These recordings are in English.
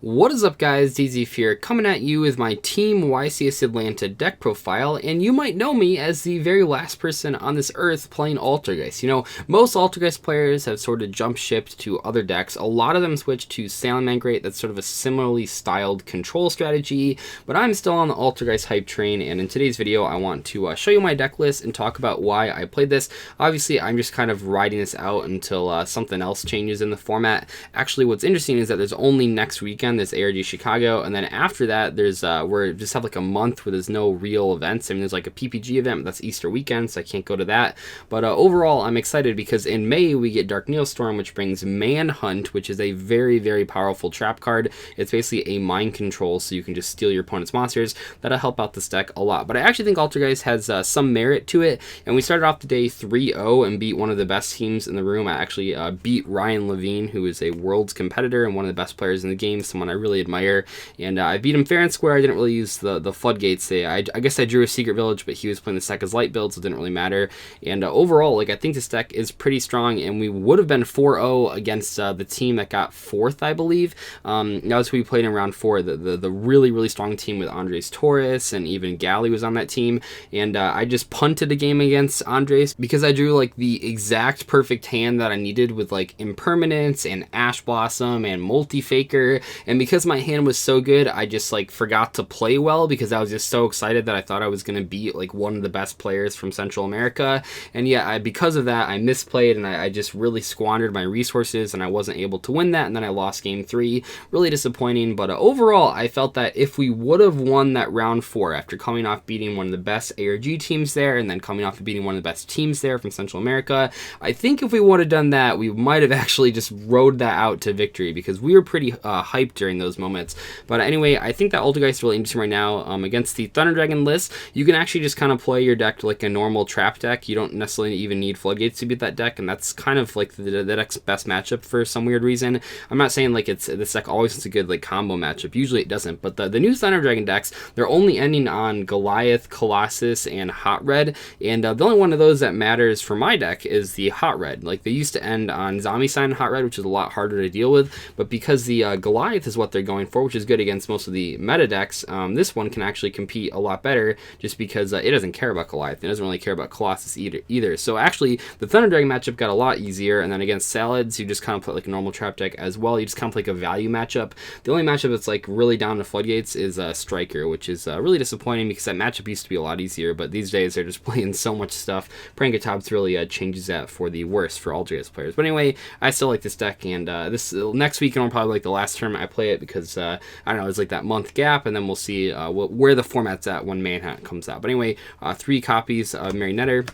What is up, guys? Dzeeff here, coming at you with my Team YCS Atlanta deck profile, and you might know me as the very last person on this earth playing Altergeists. You know, most Altergeist players have sort of jump shipped to other decks. A lot of them switched to Sailing Great. That's sort of a similarly styled control strategy, but I'm still on the Altergeist hype train, and in today's video, I want to show you my deck list and talk about why I played this. Obviously, I'm just kind of riding this out until something else changes in the format. Actually, what's interesting is that there's only next weekend this ARG Chicago, and then after that there's we just have like a month where there's no real events. I mean, there's like a PPG event, but that's Easter weekend, so I can't go to that. But overall, I'm excited because in May we get Dark Neostorm, which brings Manhunt, which is a very, very powerful trap card. It's basically a mind control, so you can just steal your opponent's monsters. That'll help out this deck a lot. But I actually think Altergeist has some merit to it, and we started off the day 3-0 and beat one of the best teams in the room. I actually beat Ryan Levine, who is a Worlds competitor and one of the best players in the game, someone I really admire, and I beat him fair and square. I didn't really use the floodgates. I guess I drew a secret village, but he was playing the Sekka's light build, so it didn't really matter. And overall, like, I think this deck is pretty strong, and we would have been 4-0 against the team that got 4th, I believe. That was who we played in round 4, the really, really strong team with Andres Torres, and even Galley was on that team. And I just punted a game against Andres because I drew like the exact perfect hand that I needed with like Impermanence and Ash Blossom and Multi-Faker. And because my hand was so good, I just like forgot to play well because I was just so excited that I thought I was going to beat like one of the best players from Central America. And yeah, because of that, I misplayed, and I just really squandered my resources, and I wasn't able to win that, and then I lost game 3. Really disappointing. But overall, I felt that if we would have won that round 4 after coming off beating one of the best ARG teams there, and then coming off of beating one of the best teams there from Central America, I think if we would have done that, we might have actually just rode that out to victory, because we were pretty hyped during those moments. But anyway, I think that Altergeist is really interesting right now. Against the Thunder Dragon list, you can actually just kind of play your deck like a normal trap deck. You don't necessarily even need floodgates to beat that deck, and that's kind of like the deck's best matchup for some weird reason. I'm not saying like this deck always has a good like combo matchup. Usually it doesn't, but the new Thunder Dragon decks, they're only ending on Goliath, Colossus, and Hot Red, and the only one of those that matters for my deck is the Hot Red. Like, they used to end on Zombie Sign Hot Red, which is a lot harder to deal with, but because the Goliath is what they're going for, which is good against most of the meta decks, this one can actually compete a lot better just because it doesn't care about Goliath. It doesn't really care about Colossus either. So actually, the Thunder Dragon matchup got a lot easier, and then against Salads, you just kind of play like a normal trap deck as well. You just kind of play like a value matchup. The only matchup that's like really down to floodgates is Striker, which is really disappointing because that matchup used to be a lot easier, but these days they're just playing so much stuff. Prangatobs really changes that for the worst for Altergeist players. But anyway, I still like this deck, and this next weekend will probably like the last tournament I play it, because I don't know, it's like that month gap, and then we'll see where the format's at when Manhunt comes out. But anyway, 3 copies of Marionette,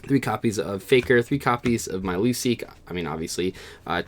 3 copies of Faker, 3 copies of my Luseek, I mean, obviously,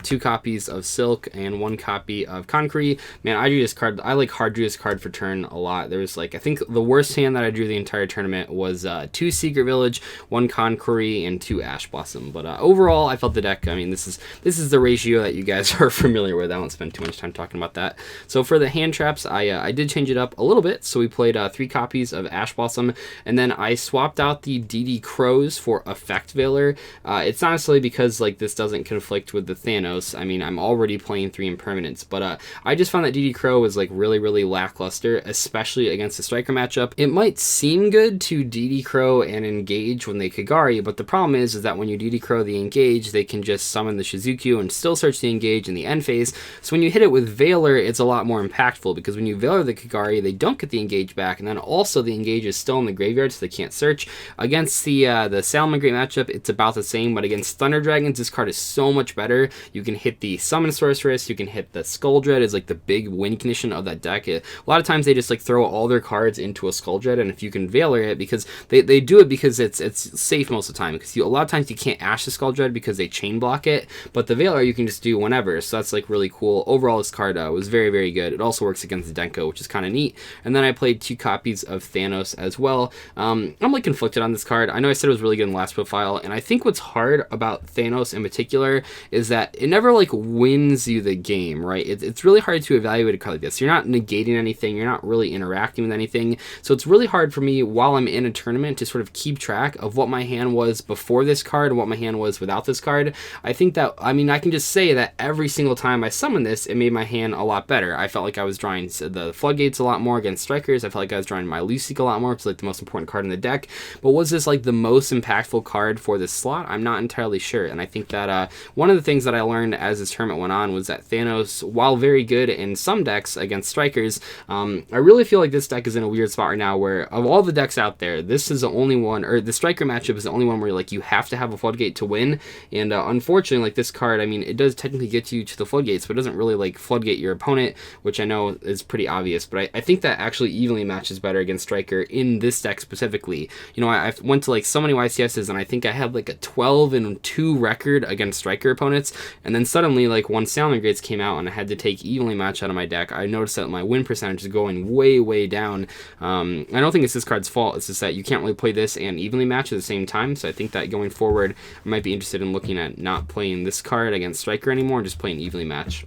2 copies of Silk, and 1 copy of Concrete. Man, I drew this card. I like hard drew this card for turn a lot. There was like, I think the worst hand that I drew the entire tournament was 2 Secret Village, 1 Concrete, and 2 Ash Blossom. But overall, I felt the deck, I mean, this is the ratio that you guys are familiar with. I won't spend too much time talking about that. So for the hand traps, I did change it up a little bit. So we played 3 copies of Ash Blossom, and then I swapped out the DD Crows for Effect Veiler. It's honestly because like this doesn't conflict with the Thanos. I mean, I'm already playing 3 Impermanence, but I just found that DD Crow was like really, really lackluster, especially against the Striker matchup. It might seem good to DD Crow and engage when they Kagari, but the problem is that when you DD Crow the engage, they can just summon the Shizuku and still search the engage in the end phase. So when you hit it with Veiler, it's a lot more impactful, because when you Veiler the Kagari, they don't get the engage back, and then also the engage is still in the graveyard, so they can't search. Against the Salmon Great matchup, it's about the same, but against Thunder Dragons, this card is so much better. You can hit the Summon Sorceress, you can hit the Skull Dread is like the big win condition of that deck. A lot of times they just like throw all their cards into a Skull Dread, and if you can Veiler it, because they do it because it's safe most of the time, because a lot of times you can't Ash the Skull Dread because they chain block it, but the Veiler you can just do whenever, so that's like really cool. Overall, this card was very, very good. It also works against Denko, which is kind of neat. And then I played 2 copies of Thanos as well. I'm like conflicted on this card. I know I said it was really good in the last last profile, and I think what's hard about Thanos in particular is that it never like wins you the game, right? It's really hard to evaluate a card like this. You're not negating anything, you're not really interacting with anything, so it's really hard for me while I'm in a tournament to sort of keep track of what my hand was before this card and what my hand was without this card. I think that, I mean, I can just say that every single time I summoned this, it made my hand a lot better. I felt like I was drawing the floodgates a lot more against strikers. I felt like I was drawing my Lucic a lot more. It's like the most important card in the deck. But was this like the most impactful card for this slot? I'm not entirely sure. And I think that one of the things that I learned as this tournament went on was that Thanos, while very good in some decks against strikers, I really feel like this deck is in a weird spot right now where of all the decks out there, this is the only one, or the striker matchup is the only one where like you have to have a floodgate to win. And unfortunately, like this card, I mean, it does technically get you to the floodgates, but it doesn't really like floodgate your opponent, which I know is pretty obvious. But I think that actually evenly matches better against striker in this deck specifically. You know, I went to like so many YCSs, and I think I had like a 12-2 record against striker opponents, and then suddenly like when Altergeists came out and I had to take evenly match out of my deck, I noticed that my win percentage is going way down. I don't think it's this card's fault. It's just that you can't really play this and evenly match at the same time. So I think that going forward, I might be interested in looking at not playing this card against striker anymore and just playing evenly match.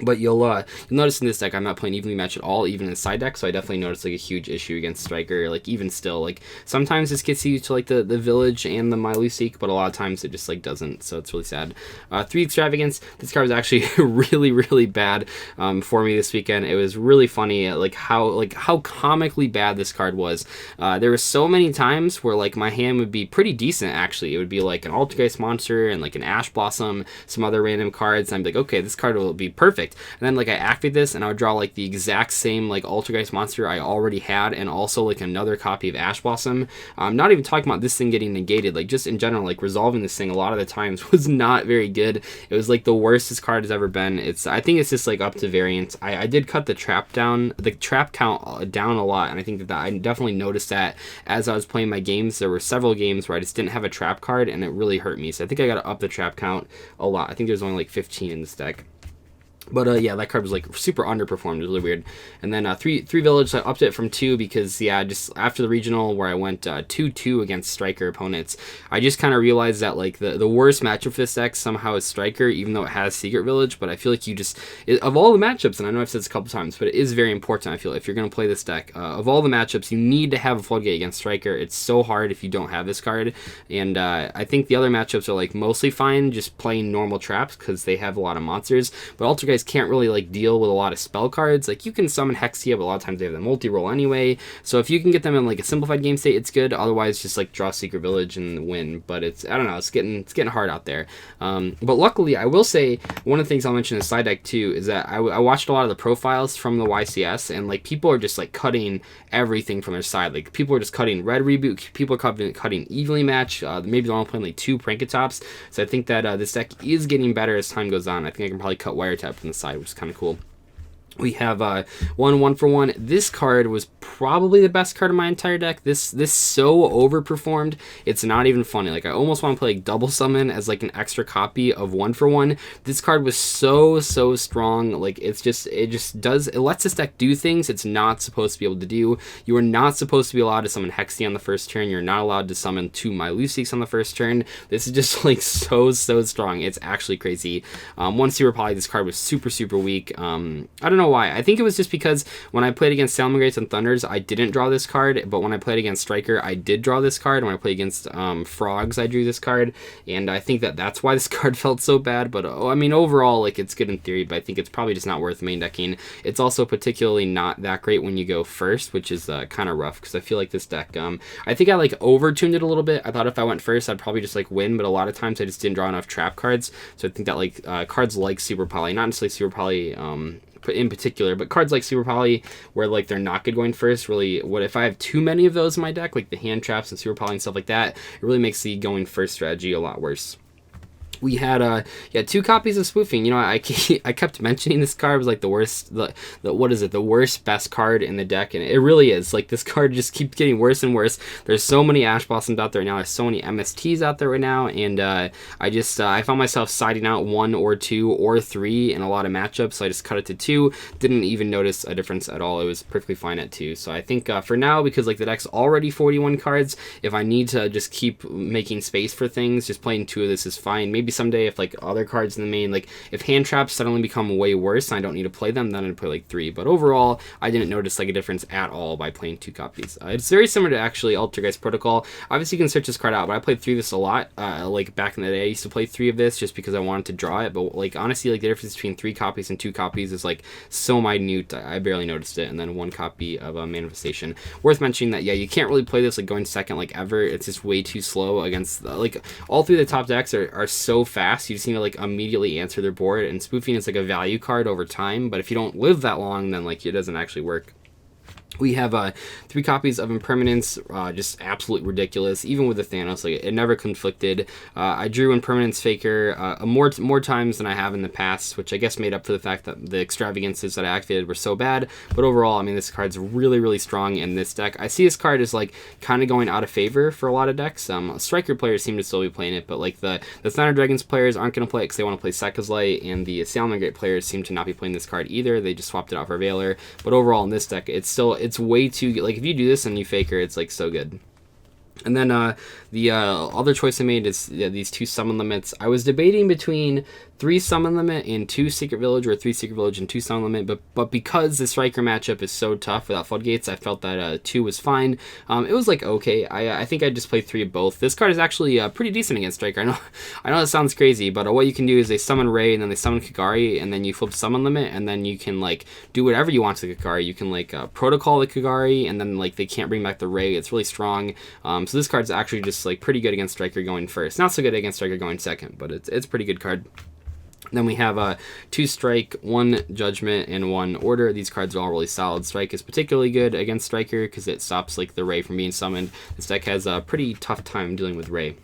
But you'll notice in this deck I'm not playing evenly match at all, even in the side deck, so I definitely noticed like a huge issue against striker. Like even still, like sometimes this gets you to like the village and the Lucic, but a lot of times it just like doesn't, so it's really sad. 3 Extravagance, this card was actually really bad for me this weekend. It was really funny like how comically bad this card was. There were so many times where like my hand would be pretty decent actually. It would be like an Altergeist monster and like an Ash Blossom, some other random cards, and I'm like, okay, this card will be perfect. And then like I activate this and I would draw like the exact same like Altergeist monster I already had, and also like another copy of Ash Blossom. I'm not even talking about this thing getting negated, like just in general, like resolving this thing a lot of the times was not very good. It was like the worst this card has ever been. I think it's just like up to variant. I did cut the trap count down a lot, and I think that I definitely noticed that as I was playing my games. There were several games where I just didn't have a trap card, and it really hurt me. So I think I got to up the trap count a lot. I think there's only like 15 in this deck. But yeah, that card was like super underperformed. It was really weird. And then 3 Village, so I upped it from 2 because yeah, just after the regional where I went 2-2 against striker opponents, I just kind of realized that like the worst matchup for this deck somehow is striker, even though it has Secret Village. But I feel like of all the matchups, and I know I've said this a couple times, but it is very important. I feel if you're gonna play this deck, of all the matchups, you need to have a floodgate against striker. It's so hard if you don't have this card. And I think the other matchups are like mostly fine, just playing normal traps because they have a lot of monsters. But Altergeists can't really like deal with a lot of spell cards. Like you can summon Hexia, but a lot of times they have the multi-roll anyway. So if you can get them in like a simplified game state, it's good. Otherwise, just like draw Secret Village and win. But I don't know, it's getting hard out there. But luckily, I will say one of the things I'll mention in the side deck too is that I watched a lot of the profiles from the YCS, and like people are just like cutting everything from their side. Like people are just cutting Red Reboot, people are cutting Evenly Match. Maybe they're all playing like 2 Prankatops. So I think that this deck is getting better as time goes on. I think I can probably cut Wiretap from the side, which is kind of cool. We have 1/1-for-1. This card was probably the best card in my entire deck. This so overperformed, it's not even funny. Like I almost want to play like double summon as like an extra copy of 1/1. This card was so strong. Like it lets this deck do things it's not supposed to be able to do. You are not supposed to be allowed to summon Hexy on the first turn. You're not allowed to summon 2 Lucics on the first turn. This is just like so strong. It's actually crazy. 1 Super Poly, this card was super weak. I don't know why. I think it was just because when I played against Salamangreats and Thunders, I didn't draw this card, but when I played against Striker, I did draw this card. When I played against Frogs, I drew this card, and I think that's why this card felt so bad. But I mean, overall, like it's good in theory, but I think it's probably just not worth main decking. It's also particularly not that great when you go first, which is kind of rough because I feel like this deck, I think I like over-tuned it a little bit. I thought if I went first, I'd probably just like win, but a lot of times I just didn't draw enough trap cards. So I think that like cards like Super Poly, not necessarily Super Poly, in particular, but cards like Super Poly where like they're not good going first, really, what if I have too many of those in my deck, like the hand traps and Super Poly and stuff like that, it really makes the going first strategy a lot worse. We had 2 copies of Spoofing. You know, I kept mentioning this card was like the worst, the what is it, the worst best card in the deck, and it really is. Like, this card just keeps getting worse and worse. There's so many Ash Blossoms out there now. There's so many MSTs out there right now, and I found myself siding out 1 or 2 or 3 in a lot of matchups. So I just cut it to 2. Didn't even notice a difference at all. It was perfectly fine at 2. So I think for now, because like the deck's already 41 cards, if I need to just keep making space for things, just playing 2 of this is fine. Maybe someday if like other cards in the main, like if hand traps suddenly become way worse and I don't need to play them, then I'd play like 3. But overall, I didn't notice like a difference at all by playing 2 copies. It's very similar to actually Altergeists Protocol. Obviously, you can search this card out, but I played 3 of this a lot. Like back in the day, I used to play 3 of this just because I wanted to draw it. But like honestly, like the difference between 3 copies and 2 copies is like so minute. I barely noticed it. And then 1 copy of a Manifestation. Worth mentioning that you can't really play this like going second like ever. It's just way too slow against like all 3 of the top decks are so fast. You just need to like immediately answer their board, and Spoofing is like a value card over time, but if you don't live that long, then like it doesn't actually work. We have 3 copies of Impermanence, just absolutely ridiculous. Even with the Thanos, like it never conflicted. I drew Impermanence Faker more times than I have in the past, which I guess made up for the fact that the extravagances that I activated were so bad. But overall, I mean, this card's really, really strong in this deck. I see this card as like kind of going out of favor for a lot of decks. Striker players seem to still be playing it, but like the Thunder Dragons players aren't going to play it because they want to play Sekka's Light, and the Salamangreat players seem to not be playing this card either. They just swapped it out for Veiler. But overall, in this deck, it's way too, like if you do this and you Faker, it's like so good. And then the other choice I made is these 2 summon limits. I was debating between 3 summon limit and 2 secret village, or 3 secret village and 2 summon limit, but because the striker matchup is so tough without floodgates, I felt that 2 was fine. It was like okay. I think I just played 3 of both. This card is actually pretty decent against striker. I know that sounds crazy, but what you can do is they summon Ray and then they summon Kagari, and then you flip summon limit, and then you can like do whatever you want to the Kagari. You can like protocol the Kagari, and then like they can't bring back the Ray. It's really strong. So this card's actually just like pretty good against striker going first. Not so good against striker going second, but it's a pretty good card. Then we have 2 Strike, 1 Judgment, and 1 Order. These cards are all really solid. Strike is particularly good against Striker because it stops like the Ray from being summoned. This deck has a pretty tough time dealing with Ray.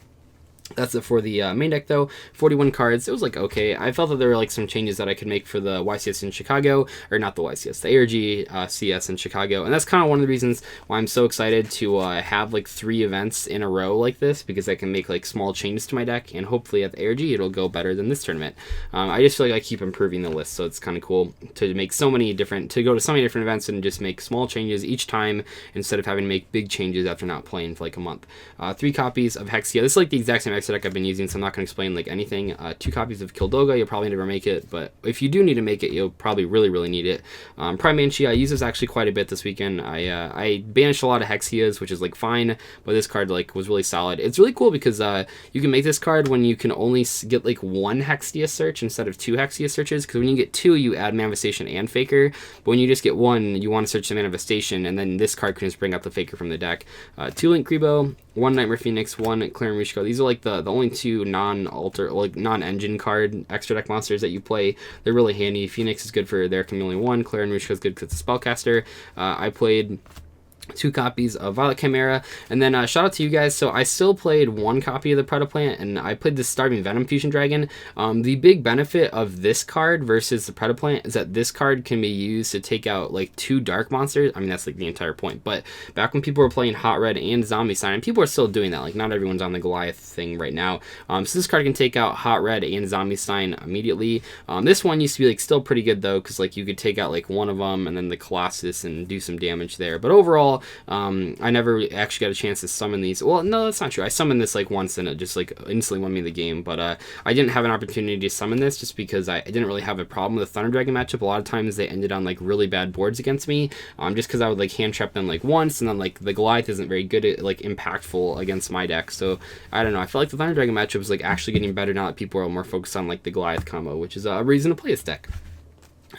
That's it for the main deck, though. 41 cards. It was like okay. I felt that there were like some changes that I could make for the YCS in Chicago, or not the YCS, the ARG CS in Chicago, and that's kind of one of the reasons why I'm so excited to have like 3 events in a row like this, because I can make like small changes to my deck, and hopefully at the ARG it'll go better than this tournament. I just feel like I keep improving the list, so it's kind of cool to make to go to so many different events and just make small changes each time instead of having to make big changes after not playing for like a month. 3 copies of Hexia. This is like the exact same deck I've been using, so I'm not going to explain like anything. 2 copies of Kildoga. You'll probably never make it, but if you do need to make it, you'll probably really need it. Prime Banshee, I use this actually quite a bit this weekend. I banished a lot of Hexias, which is like fine, but this card like was really solid. It's really cool because you can make this card when you can only get like 1 Hexia search instead of 2 Hexia searches, because when you get 2 you add Manifestation and Faker, but when you just get 1 you want to search the Manifestation, and then this card can just bring up the Faker from the deck. 2 Link Grebo, 1 Nightmare Phoenix, 1 Claren Rishko. These are like the only 2 non-engine card extra deck monsters that you play. They're really handy. Phoenix is good for their Chameleon 1. Claren Rishko is good because it's a spellcaster. I played 2 copies of Violet Chimera, and then shout out to you guys. So I still played 1 copy of the Predaplant, and I played the Starving Venom Fusion Dragon. The big benefit of this card versus the Predaplant is that this card can be used to take out like 2 dark monsters. I mean, that's like the entire point, but back when people were playing Hot Red and Zombie Sign, and people are still doing that, like not everyone's on the Goliath thing right now, so this card can take out Hot Red and Zombie Sign immediately. This one used to be like still pretty good though, because like you could take out like one of them and then the Colossus and do some damage there, but overall I never actually got a chance to summon these. Well, no, that's not true. I summoned this like once and it just like instantly won me the game, but I didn't have an opportunity to summon this just because I didn't really have a problem with the Thunder Dragon matchup. A lot of times they ended on like really bad boards against me, just because I would like hand trap them like once, and then like the Goliath isn't very good at like impactful against my deck. So I don't know. I feel like the Thunder Dragon matchup is like actually getting better now that people are more focused on like the Goliath combo, which is a reason to play this deck.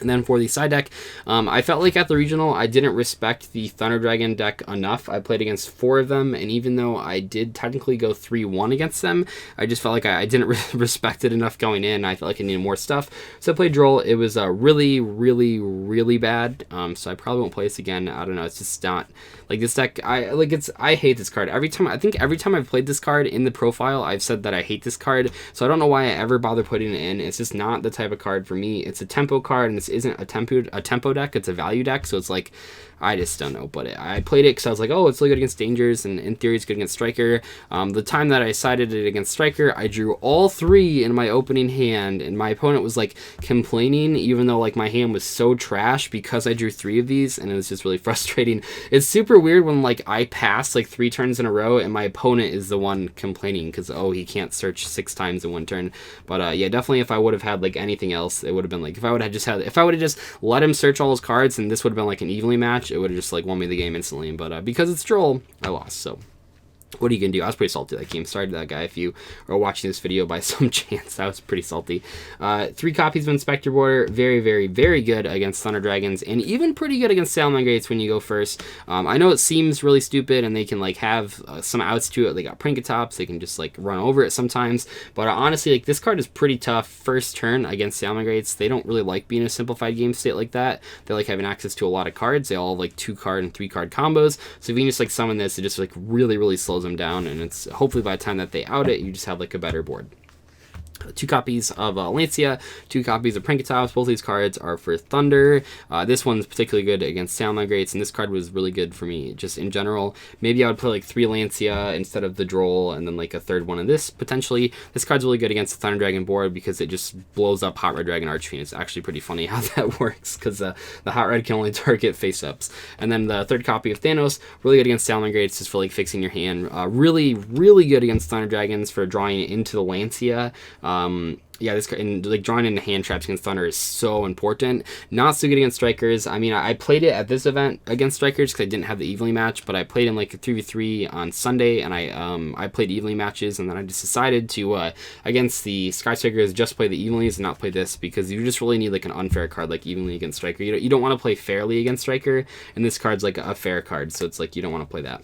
And then for the side deck, I felt like at the regional, I didn't respect the Thunder Dragon deck enough. I played against 4 of them, and even though I did technically go 3-1 against them, I just felt like I didn't respect it enough going in. I felt like I needed more stuff. So I played Droll. It was really, really, really bad. So I probably won't play this again. I don't know. It's just not like this deck. I hate this card. Every time I've played this card in the profile, I've said that I hate this card. So I don't know why I ever bother putting it in. It's just not the type of card for me. It's a tempo card, and this isn't a tempo deck. It's a value deck. So it's like, I just don't know. But I played it because I was like, oh, it's really good against Dangers, and in theory it's good against Striker. The time that I sided it against Striker, I drew all 3 in my opening hand, and my opponent was like complaining, even though like my hand was so trash because I drew 3 of these, and it was just really frustrating. It's super weird when like I pass like 3 turns in a row and my opponent is the one complaining because, oh, he can't search 6 times in 1 turn. But yeah, definitely if I would have had like anything else, it would have been like, if I would have just let him search all his cards, and this would have been like an evenly match, it would have just like won me the game instantly. But because it's Droll, I lost. So what are you gonna do? I was pretty salty that game. Sorry to that guy if you are watching this video by some chance. That was pretty salty. 3 copies of Inspector Border. Very, very, very good against Thunder Dragons, and even pretty good against Salamangreats when you go first. I know it seems really stupid, and they can like have some outs to it. They got Prinkatops. They can just like run over it sometimes. But honestly, like this card is pretty tough first turn against Salamangreats. They don't really like being a simplified game state like that. They like having access to a lot of cards. They all have like 2-card and 3-card combos. So if you can just like summon this, it just like really, really slows them down, and it's hopefully by the time that they out it, you just have like a better board. 2 copies of Lancia, 2 copies of Prinkatops. Both these cards are for Thunder. This one's particularly good against Salamangreats, and this card was really good for me just in general. Maybe I would play like 3 Lancia instead of the Droll, and then like a 3rd one of this potentially. This card's really good against the Thunder Dragon board because it just blows up Hot Red Dragon Archfiend. It's actually pretty funny how that works because the Hot Red can only target face-ups. And then the 3rd copy of Thanos, really good against Salamangreats just for like fixing your hand. Really, really good against Thunder Dragons for drawing it into the Lancia. Yeah, this and like drawing into hand traps against Thunder is so important. Not so good against Strikers. I mean, I played it at this event against Strikers because I didn't have the evenly match, but I played in like a 3v3 on Sunday, and I played evenly matches, and then I just decided to against the Sky Strikers just play the evenlies and not play this because you just really need like an unfair card like evenly against Striker. You don't want to play fairly against Striker, and this card's like a fair card, so it's like you don't want to play that.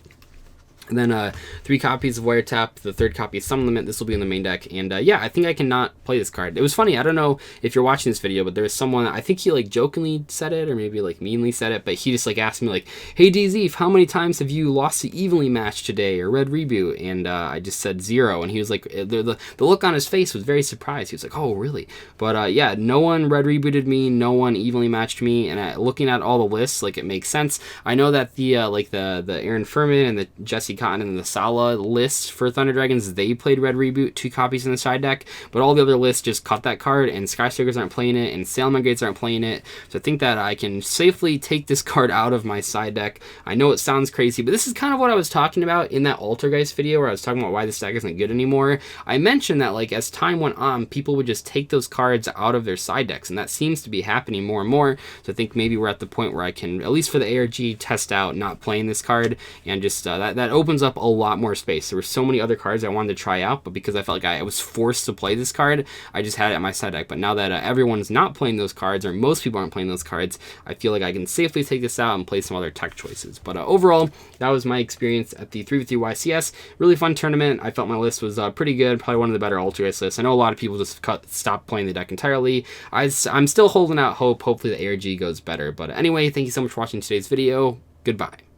And then 3 copies of Wiretap, the 3rd copy of Summon Limit. This will be in the main deck. And yeah, I think I cannot play this card. It was funny. I don't know if you're watching this video, but there was someone, I think he like jokingly said it or maybe like meanly said it, but he just like asked me like, hey Dzeeff, how many times have you lost the evenly match today or red reboot? And I just said 0. And he was like, the look on his face was very surprised. He was like, oh, really? But yeah, no one red rebooted me. No one evenly matched me. And looking at all the lists, like it makes sense. I know that the like the Aaron Furman and the Jesse Cotton and the Sala list for Thunder Dragons, they played Red Reboot, 2 copies in the side deck, but all the other lists just cut that card, and Skystrikers aren't playing it, and Salamangreats aren't playing it, so I think that I can safely take this card out of my side deck. I know it sounds crazy, but this is kind of what I was talking about in that Altergeists video where I was talking about why this deck isn't good anymore. I mentioned that like as time went on, people would just take those cards out of their side decks, and that seems to be happening more and more, so I think maybe we're at the point where I can, at least for the ARG, test out not playing this card, and just that opens up a lot more space. There were so many other cards I wanted to try out, but because I felt like I was forced to play this card, I just had it at my side deck. But now that everyone's not playing those cards, or most people aren't playing those cards, I feel like I can safely take this out and play some other tech choices. But overall, that was my experience at the 3v3 YCS. Really fun tournament. I felt my list was pretty good, probably one of the better Altergeist lists. I know a lot of people just stopped playing the deck entirely. I'm still holding out hope. Hopefully the ARG goes better. But anyway, thank you so much for watching today's video. Goodbye.